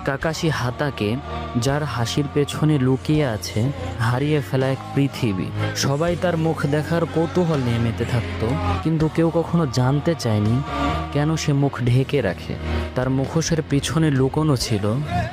Kakashi হাতাকে, যার হাসির পেছনে লুকিয়ে আছে হারিয়ে ফেলা এক পৃথিবী। সবাই তার মুখ দেখার কৌতূহল নিয়ে মেতে থাকতো, কিন্তু কেউ কখনো জানতে চায়নি কেন সে মুখ ঢেকে রাখে। তার মুখোশের পিছনে লুকোনো ছিল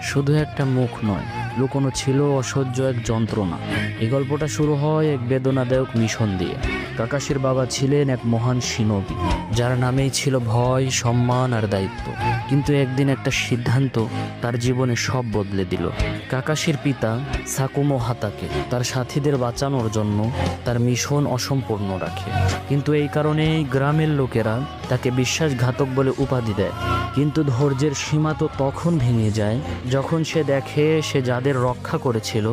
শুধু একটা মুখ নয়, লুকোনো ছিল অসহ্য এক যন্ত্রণা। এই গল্পটা শুরু হয় এক বেদনাদায়ক মিশন দিয়ে। কাকাশির বাবা ছিলেন এক মহান সিনোবি, যার নামেই ছিল ভয়, সম্মান আর দায়িত্ব। কিন্তু একদিন একটা সিদ্ধান্ত তার জীবনে সব বদলে দিল। কাকাশির পিতা সাকুমো হাতাকে তার সাথীদের বাঁচানোর জন্য তার মিশন অসম্পূর্ণ রাখে, কিন্তু এই কারণেই গ্রামের লোকেরা তাকে বিশ্বাসঘাতক বলে উপাধি দেয়। কিন্তু ধৈর্যের সীমা তো তখন ভেঙে যায় যখন সে দেখে সে যাদের রক্ষা করেছিল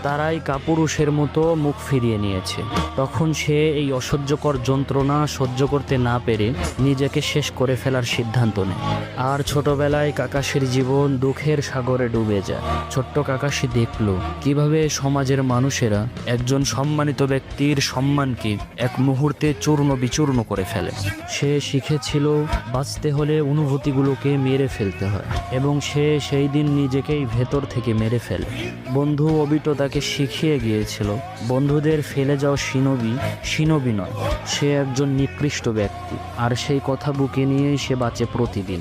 তারাই কাপুরুষের মতো মুখ ফিরিয়ে নিয়েছে। তখন সে এই অসহ্যকর যন্ত্রণা সহ্য করতে না পেরে নিজেকে শেষ করে ফেলার সিদ্ধান্ত নেয়। আর ছোটবেলায় কাকাশির জীবন দুঃখের সাগরে ডুবে যায়। ছোট্ট কাকাশি দেখল কিভাবে সমাজের মানুষেরা একজন সম্মানিত ব্যক্তির সম্মানকে এক মুহূর্তে চূর্ণ বিচূর্ণ করে ফেলে। সে শিখেছিল বাঁচতে হলে অনুভূতিগুলোকে মেরে ফেলতে হয়, এবং সে সেই দিন নিজেকেই ভেতর থেকে মেরে ফেলে। বন্ধু অবিটো তাকে শিখিয়ে গিয়েছিল বন্ধুদের ফেলে যাওয়া সিনোবি নয়, সে একজন নিকৃষ্ট ব্যক্তি। আর সেই কথা বুকে নিয়েই সে বাঁচে প্রতিদিন।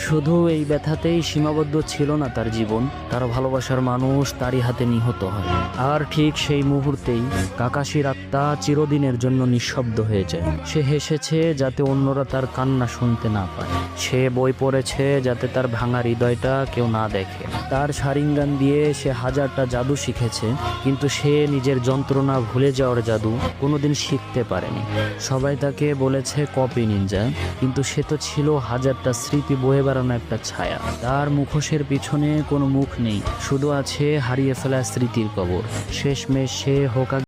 শুধু এই ব্যথাতেই সীমাবদ্ধ ছিল না তার জীবন, তার ভালোবাসার মানুষ তারই হাতে নিহত হয়। আর ঠিক সেই মুহূর্তেই কাকাশির আত্মা চিরদিনের জন্য নিঃশব্দ হয়ে যায়। সে হেসেছে যাতে অন্যরা তার কান্না শুনতে না পায়। সে বই পড়েছে যাতে তার ভাঙা হৃদয়টা কেউ না দেখে। তার শারিঙ্গান দিয়ে সে হাজারটা জাদু শিখেছে, কিন্তু সে নিজের যন্ত্রণা ভুলে যাওয়ার জাদু কোনোদিন শিখতে পারেনি। সবাই তাকে বলেছে কপি নিনজা, কিন্তু সে তো ছিল হাজারটা স্মৃতি বয়ে বেড়ানো একটা ছায়া। তার মুখোশের পিছনে কোনো মুখ নেই, শুধু আছে হারিয়ে ফেলা স্মৃতির কবর। শেষমেশ সে হোকা